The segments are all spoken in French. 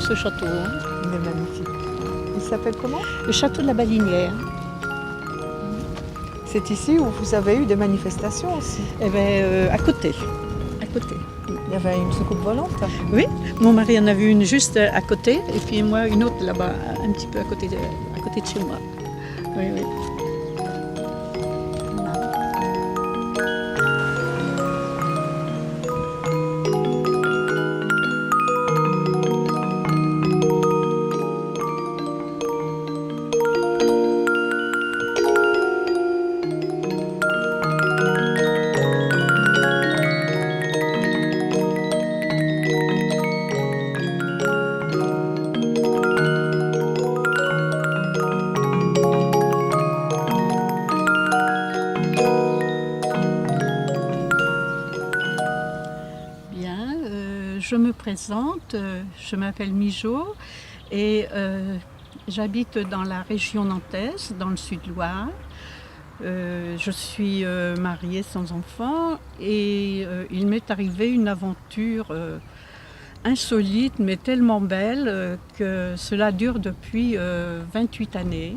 ce château, hein. Il est magnifique. Il s'appelle comment? Le château de la Balinière. C'est ici où vous avez eu des manifestations aussi. Eh bien, à côté. À côté. Il y avait une soucoupe volante. Oui, mon mari en a vu une juste à côté, et puis moi une autre là-bas, un petit peu à côté de chez moi. Oui, oui. Je me présente, je m'appelle Mijo et j'habite dans la région nantaise, dans le Sud-Loire. Je suis mariée sans enfant et il m'est arrivé une aventure insolite mais tellement belle que cela dure depuis 28 années.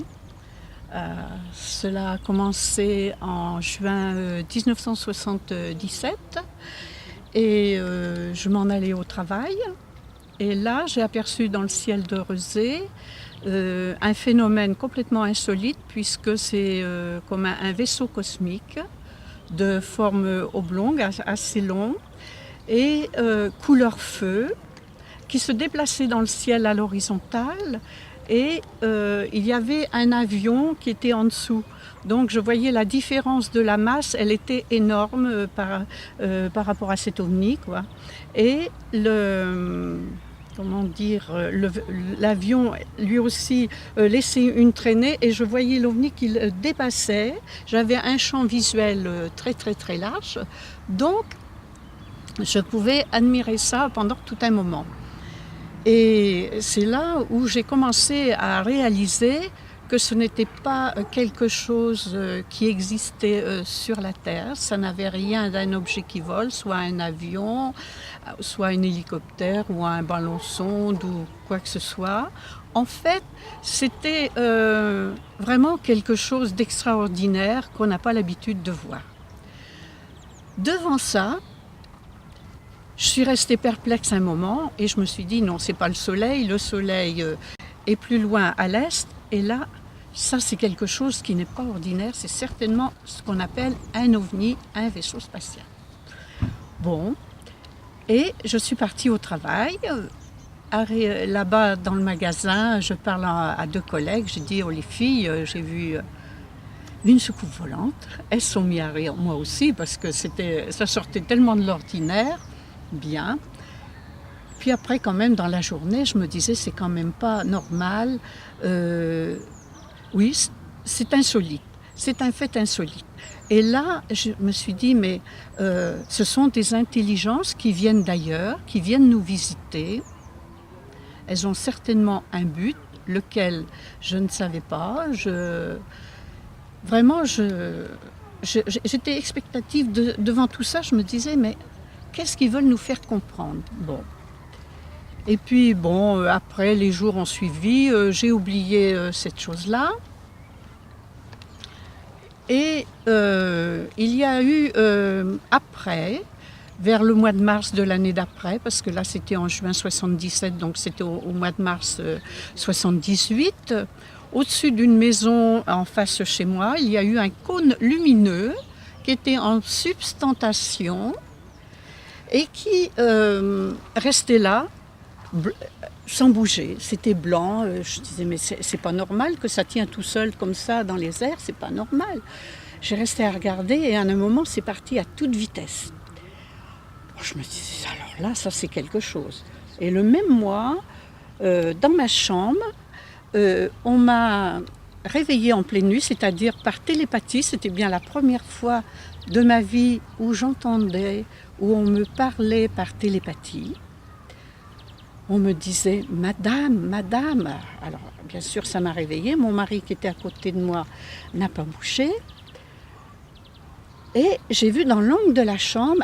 Cela a commencé en juin 1977. Et je m'en allais au travail et là j'ai aperçu dans le ciel de Rezé un phénomène complètement insolite puisque c'est comme un vaisseau cosmique de forme oblongue, assez long et couleur feu qui se déplaçait dans le ciel à l'horizontale et il y avait un avion qui était en dessous. Donc je voyais la différence de la masse, elle était énorme par rapport à cet ovni, quoi. Et l'avion lui aussi laissait une traînée et je voyais l'ovni qui le dépassait. J'avais un champ visuel très très très large, donc je pouvais admirer ça pendant tout un moment. Et c'est là où j'ai commencé à réaliser que ce n'était pas quelque chose qui existait sur la Terre, ça n'avait rien d'un objet qui vole, soit un avion, soit un hélicoptère ou un ballon sonde ou quoi que ce soit. En fait, c'était vraiment quelque chose d'extraordinaire qu'on n'a pas l'habitude de voir. Devant ça, je suis restée perplexe un moment et je me suis dit non, c'est pas le soleil est plus loin à l'est et là, ça c'est quelque chose qui n'est pas ordinaire, c'est certainement ce qu'on appelle un ovni, un vaisseau spatial. Bon, et je suis partie au travail, là-bas dans le magasin, je parle à deux collègues, je dis oh les filles, j'ai vu une soucoupe volante, elles sont mises à rire, moi aussi parce que ça sortait tellement de l'ordinaire. Bien. Puis après, quand même, dans la journée, je me disais, c'est quand même pas normal. Oui, c'est insolite. C'est un fait insolite. Et là, je me suis dit, mais ce sont des intelligences qui viennent d'ailleurs, qui viennent nous visiter. Elles ont certainement un but, lequel je ne savais pas. Vraiment, j'étais expectative devant tout ça. Je me disais, mais qu'est-ce qu'ils veulent nous faire comprendre? Bon. Et puis, bon, après, les jours ont suivi, j'ai oublié cette chose-là. Et il y a eu, après, vers le mois de mars de l'année d'après, parce que là, c'était en juin 77, donc c'était au mois de mars 78, au-dessus d'une maison en face chez moi, il y a eu un cône lumineux qui était en substantation et qui restait là, sans bouger. C'était blanc. Je disais, mais c'est pas normal que ça tient tout seul comme ça dans les airs, c'est pas normal. J'ai resté à regarder et à un moment, c'est parti à toute vitesse. Je me disais, alors là, ça c'est quelque chose. Et le même mois, dans ma chambre, on m'a réveillée en pleine nuit, c'est-à-dire par télépathie. C'était bien la première fois de ma vie où j'entendais, où on me parlait par télépathie. On me disait « Madame, Madame ». Alors, bien sûr, ça m'a réveillée. Mon mari qui était à côté de moi n'a pas bougé. Et j'ai vu dans l'angle de la chambre